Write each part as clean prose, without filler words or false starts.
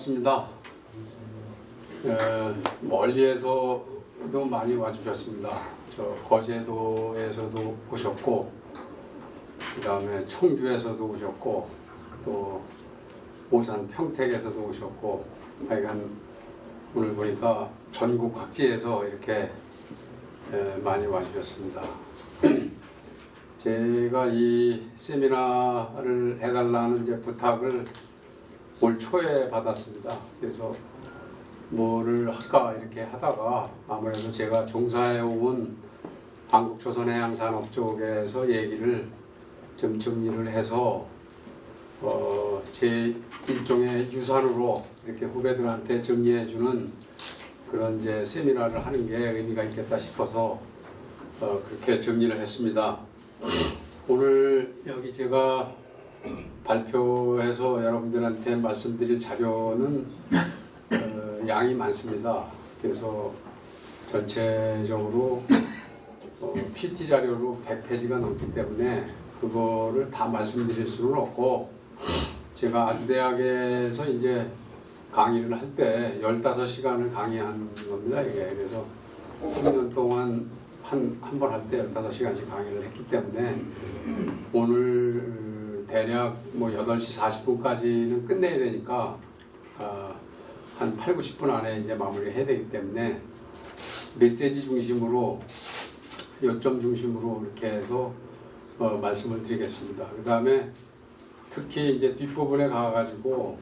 반갑습니다. 멀리에서도 많이 와주셨습니다. 저 거제도에서도 오셨고, 그 다음에 청주에서도 오셨고, 또 오산 평택에서도 오셨고, 하여간 오늘 보니까 전국 각지에서 이렇게 많이 와주셨습니다. 제가 이 세미나를 해달라는 이제 부탁을 올 초에 받았습니다. 그래서 뭐를 할까 이렇게 하다가 아무래도 제가 종사해온 한국조선해양산업 쪽에서 얘기를 좀 정리를 해서 제 일종의 유산으로 이렇게 후배들한테 정리해주는 그런 이제 세미나를 하는 게 의미가 있겠다 싶어서 그렇게 정리를 했습니다. 오늘 여기 제가 발표해서 여러분들한테 말씀드릴 자료는 양이 많습니다. 그래서 전체적으로 PT 자료로 100페이지가 넘기 때문에 그거를 다 말씀드릴 수는 없고, 제가 아주대학에서 이제 강의를 할 때 15시간을 강의한 겁니다. 이게. 그래서 3년 동안 한 번 할 때 15시간씩 강의를 했기 때문에 오늘 대략 뭐 8시 40분까지는 끝내야 되니까 한 8, 90분 안에 이제 마무리해야 되기 때문에 메시지 중심으로, 요점 중심으로 이렇게 해서 말씀을 드리겠습니다. 그 다음에 특히 이제 뒷부분에 가가지고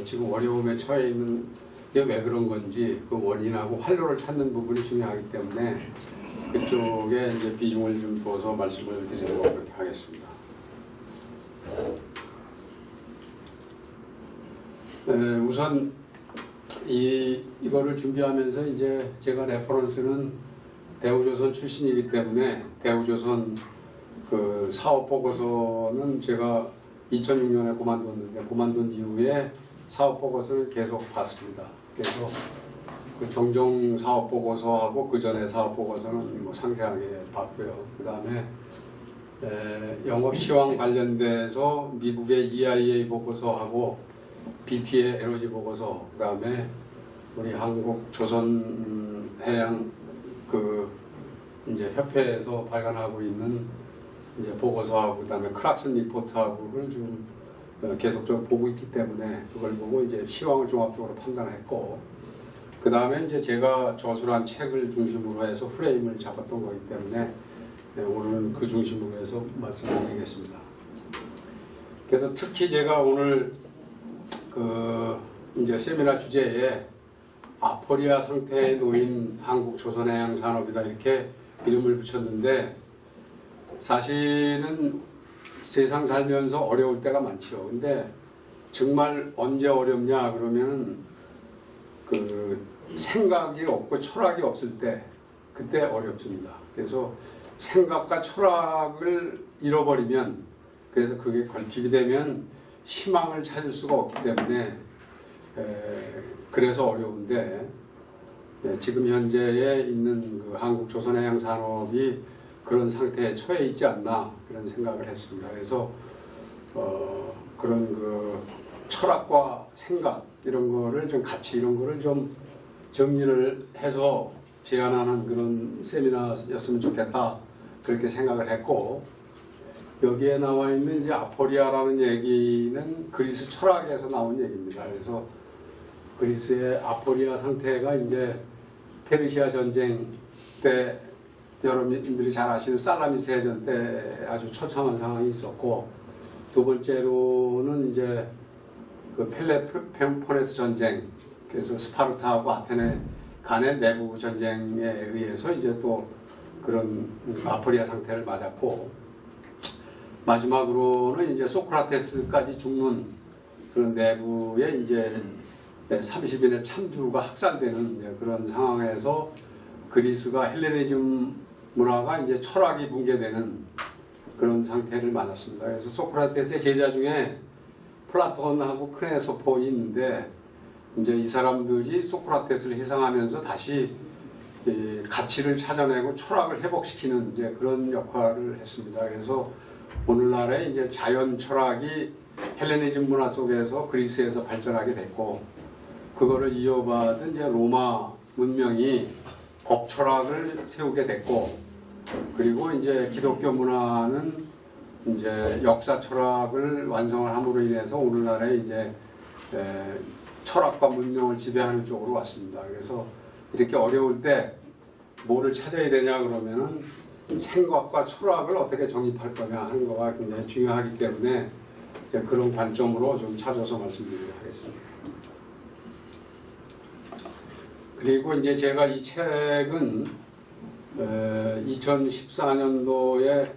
지금 어려움에 처해 있는 게 왜 그런 건지 그 원인하고 활로를 찾는 부분이 중요하기 때문에 그쪽에 이제 비중을 좀 둬서 말씀을 드리도록 그렇게 하겠습니다. 우선 이거를 준비하면서 이제 제가 레퍼런스는 대우조선 출신이기 때문에 대우조선 그 사업 보고서는 제가 2006년에 그만뒀는데, 그만둔 이후에 사업 보고서를 계속 봤습니다. 그래서 그 정정 사업 보고서하고 그 전에 사업 보고서는 뭐 상세하게 봤고요. 그 다음에 영업 시황 관련돼서 미국의 EIA 보고서하고 BP의 에너지 보고서, 그 다음에 우리 한국 조선 해양 그 이제 협회에서 발간하고 있는 이제 보고서하고, 그 다음에 크락슨 리포트하고를 좀 계속적으로 보고 있기 때문에 그걸 보고 이제 시황을 종합적으로 판단했고, 그 다음에 이제 제가 저술한 책을 중심으로 해서 프레임을 잡았던 거기 때문에 오늘은 그 중심으로 해서 말씀을 드리겠습니다. 그래서 특히 제가 오늘 그 이제 세미나 주제에 아포리아 상태에 놓인 한국 조선해양 산업이다 이렇게 이름을 붙였는데, 사실은 세상 살면서 어려울 때가 많죠. 근데 정말 언제 어렵냐 그러면 그 생각이 없고 철학이 없을 때, 그때 어렵습니다. 그래서 생각과 철학을 잃어버리면, 그래서 그게 결핍이 되면 희망을 찾을 수가 없기 때문에 그래서 어려운데, 지금 현재에 있는 그 한국 조선해양 산업이 그런 상태에 처해 있지 않나 그런 생각을 했습니다. 그래서 그런 그 철학과 생각 이런 거를 좀 같이, 이런 거를 좀 정리를 해서 제안하는 그런 세미나였으면 좋겠다 그렇게 생각을 했고, 여기에 나와 있는 이제 아포리아라는 얘기는 그리스 철학에서 나온 얘기입니다. 그래서 그리스의 아포리아 상태가 이제 페르시아 전쟁 때, 여러분들이 잘 아시는 살라미스 해전 때 아주 처참한 상황이 있었고, 두 번째로는 이제 그 펠로폰네스 전쟁, 그래서 스파르타하고 아테네 간의 내부 전쟁에 의해서 이제 또 그런 아포리아 상태를 맞았고, 마지막으로는 이제 소크라테스까지 죽는 그런 내부에 이제 30인의 참주가 학살되는 이제 그런 상황에서 그리스가 헬레니즘 문화가 이제 철학이 붕괴되는 그런 상태를 맞았습니다. 그래서 소크라테스의 제자 중에 플라톤하고 크레소폰이 있는데, 이제 이 사람들이 소크라테스를 희생하면서 다시 가치를 찾아내고 철학을 회복시키는 이제 그런 역할을 했습니다. 그래서 오늘날의 이제 자연 철학이 헬레니즘 문화 속에서 그리스에서 발전하게 됐고, 그거를 이어받은 이제 로마 문명이 법 철학을 세우게 됐고, 그리고 이제 기독교 문화는 이제 역사 철학을 완성을 함으로 인해서 오늘날의 이제 철학과 문명을 지배하는 쪽으로 왔습니다. 그래서 이렇게 어려울 때 뭐를 찾아야 되냐 그러면은 생각과 철학을 어떻게 정립할 거냐 하는 거가 굉장히 중요하기 때문에 그런 관점으로 좀 찾아서 말씀드리도록 하겠습니다. 그리고 이제 제가 이 책은 2014년도에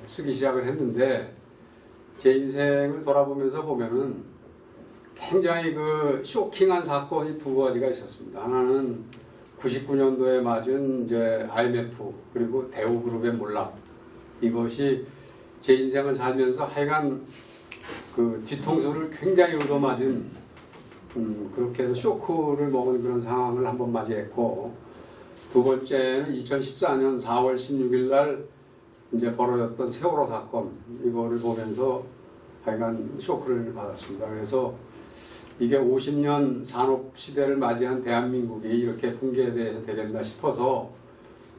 쓰기 시작을 했는데, 제 인생을 돌아보면서 보면은 굉장히 그 쇼킹한 사건이 두 가지가 있었습니다. 하나는 99년도에 맞은 이제 IMF, 그리고 대우그룹의 몰락. 이것이 제 인생을 살면서 하여간 그 뒤통수를 굉장히 얻어맞은 그렇게 해서 쇼크를 먹은 그런 상황을 한번 맞이했고, 두 번째는 2014년 4월 16일 날 이제 벌어졌던 세월호 사건, 이거를 보면서 하여간 쇼크를 받았습니다. 그래서 이게 50년 산업 시대를 맞이한 대한민국이 이렇게 붕괴돼서 되겠나 싶어서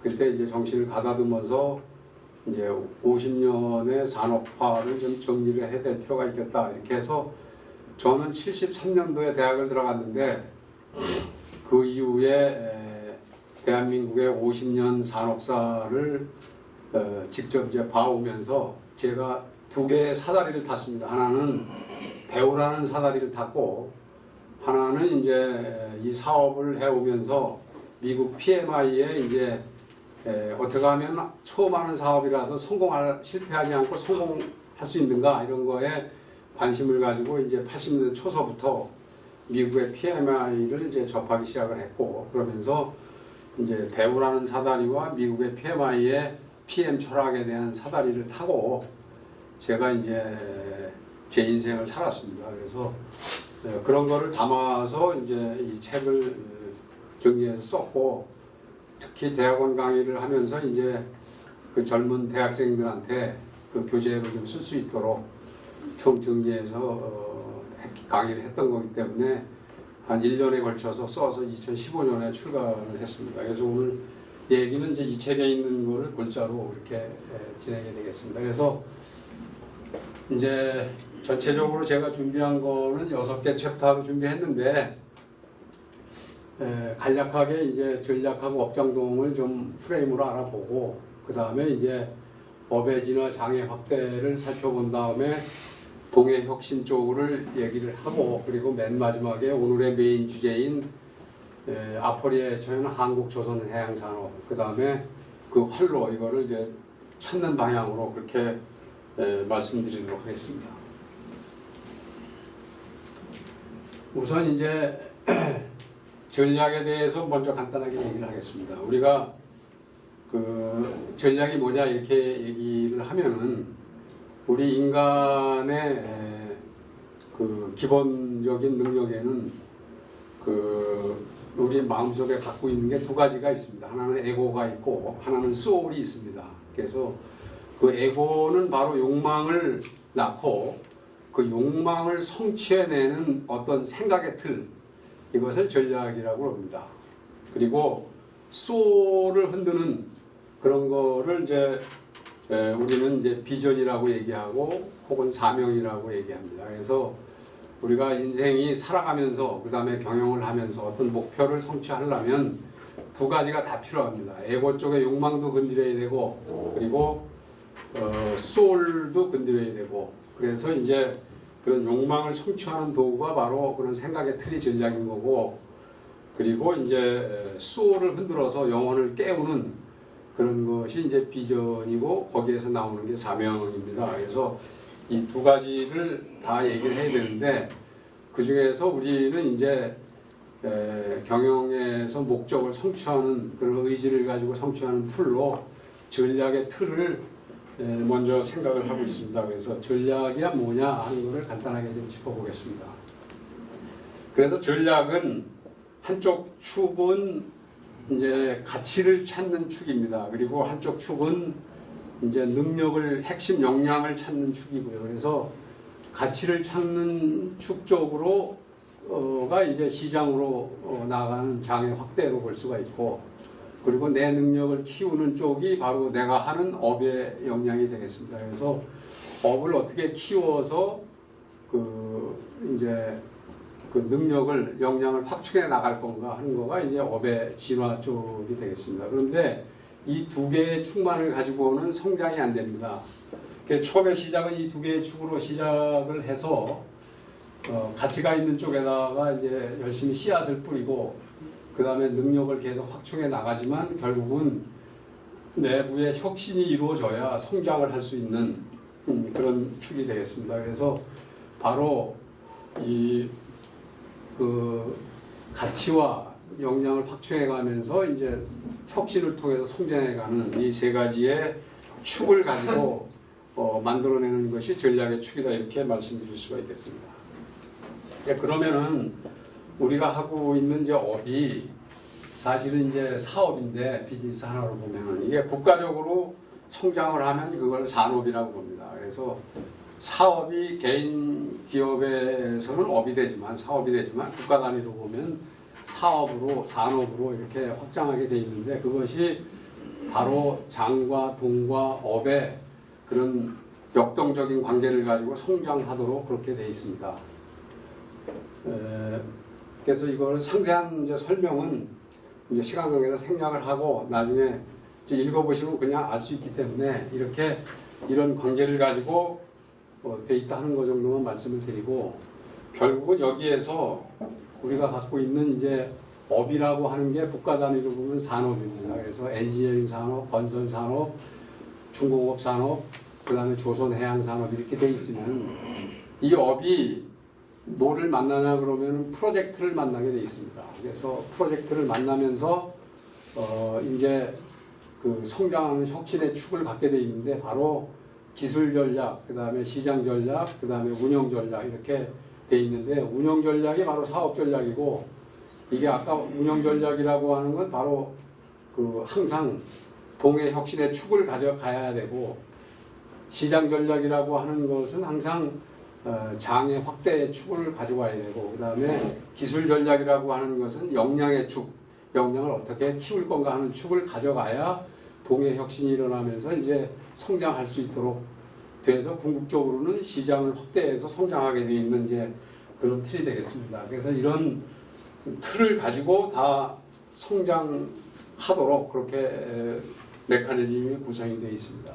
그때 이제 정신을 가다듬어서 이제 50년의 산업화를 좀 정리를 해야 될 필요가 있겠다, 이렇게 해서 저는 73년도에 대학을 들어갔는데, 그 이후에 대한민국의 50년 산업사를 직접 이제 봐오면서 제가 두 개의 사다리를 탔습니다. 하나는 배우라는 사다리를 탔고, 하나는 이제 이 사업을 해오면서 미국 PMI에 이제 어떻게 하면 처음 하는 사업이라도 실패하지 않고 성공할 수 있는가, 이런 거에 관심을 가지고 이제 80년대 초서부터 미국의 PMI를 이제 접하기 시작을 했고, 그러면서 이제 배우라는 사다리와 미국의 PMI의 PM 철학에 대한 사다리를 타고 제가 이제 제 인생을 살았습니다. 그래서 그런 거를 담아서 이제 이 책을 정리해서 썼고, 특히 대학원 강의를 하면서 이제 그 젊은 대학생들한테 그 교재로 좀 쓸 수 있도록 총 정리해서 강의를 했던 거기 때문에 한 1년에 걸쳐서 써서 2015년에 출간을 했습니다. 그래서 오늘 얘기는 이제 이 책에 있는 거를 골자로 이렇게 진행이 되겠습니다. 그래서 이제 전체적으로 제가 준비한 거는 6개 챕터로 준비했는데, 간략하게 이제 전략하고 업장동을 좀 프레임으로 알아보고, 그 다음에 이제 법의 진화 장애 확대를 살펴본 다음에 동해 혁신 쪽을 얘기를 하고, 그리고 맨 마지막에 오늘의 메인 주제인 아포리에 처한 한국 조선 해양 산업, 그 다음에 그 활로 이거를 이제 찾는 방향으로 그렇게 말씀드리도록 하겠습니다. 우선 이제 전략에 대해서 먼저 간단하게 얘기를 하겠습니다. 우리가 그 전략이 뭐냐 이렇게 얘기를 하면은 우리 인간의 그 기본적인 능력에는 그 우리 마음속에 갖고 있는 게 두 가지가 있습니다. 하나는 에고가 있고 하나는 소울이 있습니다. 그래서 그 에고는 바로 욕망을 낳고 그 욕망을 성취해내는 어떤 생각의 틀, 이것을 전략이라고 합니다. 그리고 소울을 흔드는 그런 거를 이제 우리는 이제 비전이라고 얘기하고 혹은 사명이라고 얘기합니다. 그래서 우리가 인생이 살아가면서 그 다음에 경영을 하면서 어떤 목표를 성취하려면 두 가지가 다 필요합니다. 에고 쪽의 욕망도 건드려야 되고 그리고 소울도 건드려야 되고, 그래서 이제 그런 욕망을 성취하는 도구가 바로 그런 생각의 틀이 전략인 거고, 그리고 이제 소울을 흔들어서 영혼을 깨우는 그런 것이 이제 비전이고 거기에서 나오는 게 사명입니다. 그래서 이 두 가지를 다 얘기를 해야 되는데 그 중에서 우리는 이제 경영에서 목적을 성취하는 그런 의지를 가지고 성취하는 풀로 전략의 틀을 먼저 생각을 하고 있습니다. 그래서 전략이야 뭐냐 하는 것을 간단하게 좀 짚어보겠습니다. 그래서 전략은 한쪽 축은 이제 가치를 찾는 축입니다. 그리고 한쪽 축은 이제 능력을, 핵심 역량을 찾는 축이고요. 그래서 가치를 찾는 축 쪽으로 능력가 이제 시장으로 나가는 장의 확대로 볼 수가 있고, 그리고 내 능력을 키우는 쪽이 바로 내가 하는 업의 역량이 되겠습니다. 그래서 업을 어떻게 키워서 이제 그 능력을 역량을 확충해 나갈 건가 하는 거가 이제 업의 진화 쪽이 되겠습니다. 그런데 이 두 개의 축만을 가지고는 성장이 안 됩니다. 처음에 시작은 이 두 개의 축으로 시작을 해서 가치가 있는 쪽에다가 이제 열심히 씨앗을 뿌리고 그 다음에 능력을 계속 확충해 나가지만 결국은 내부의 혁신이 이루어져야 성장을 할 수 있는 그런 축이 되겠습니다. 그래서 바로 그 가치와 역량을 확충해 가면서 이제 혁신을 통해서 성장해 가는 이 세 가지의 축을 가지고 만들어내는 것이 전략의 축이다, 이렇게 말씀드릴 수가 있겠습니다. 그러면은 우리가 하고 있는 이제 업이 사실은 이제 사업인데, 비즈니스 하나로 보면은 이게 국가적으로 성장을 하면 그걸 산업이라고 봅니다. 그래서 사업이 개인 기업에서는 업이 되지만, 사업이 되지만 국가 단위로 보면 사업으로, 산업으로 이렇게 확장하게 돼 있는데, 그것이 바로 장과 동과 업의 그런 역동적인 관계를 가지고 성장하도록 그렇게 돼 있습니다. 그래서 이걸 상세한 이제 설명은 이제 시간 관계에서 생략을 하고 나중에 읽어보시면 그냥 알 수 있기 때문에 이렇게 이런 관계를 가지고 돼 있다 하는 거 정도만 말씀을 드리고, 결국은 여기에서 우리가 갖고 있는 이제 업이라고 하는 게 국가 단위로 보면 산업입니다. 그래서 엔지니어링 산업, 건설 산업, 중공업 산업, 그 다음에 조선해양 산업 이렇게 돼 있으면 이 업이 뭐를 만나냐 그러면 프로젝트를 만나게 돼 있습니다. 그래서 프로젝트를 만나면서 이제 그 성장하는 혁신의 축을 갖게 돼 있는데, 바로 기술 전략, 그 다음에 시장 전략, 그 다음에 운영 전략 이렇게 돼 있는데, 운영 전략이 바로 사업 전략이고, 이게 아까 운영 전략이라고 하는 건 바로 그 항상 동해 혁신의 축을 가져가야 되고, 시장 전략이라고 하는 것은 항상 장의 확대의 축을 가져와야 되고, 그 다음에 기술 전략이라고 하는 것은 역량의 축, 역량을 어떻게 키울 건가 하는 축을 가져가야 동해 혁신이 일어나면서 이제 성장할 수 있도록 돼서 궁극적으로는 시장을 확대해서 성장하게 되어 있는 이제 그런 틀이 되겠습니다. 그래서 이런 틀을 가지고 다 성장하도록 그렇게 메커니즘이 구성이 되어 있습니다.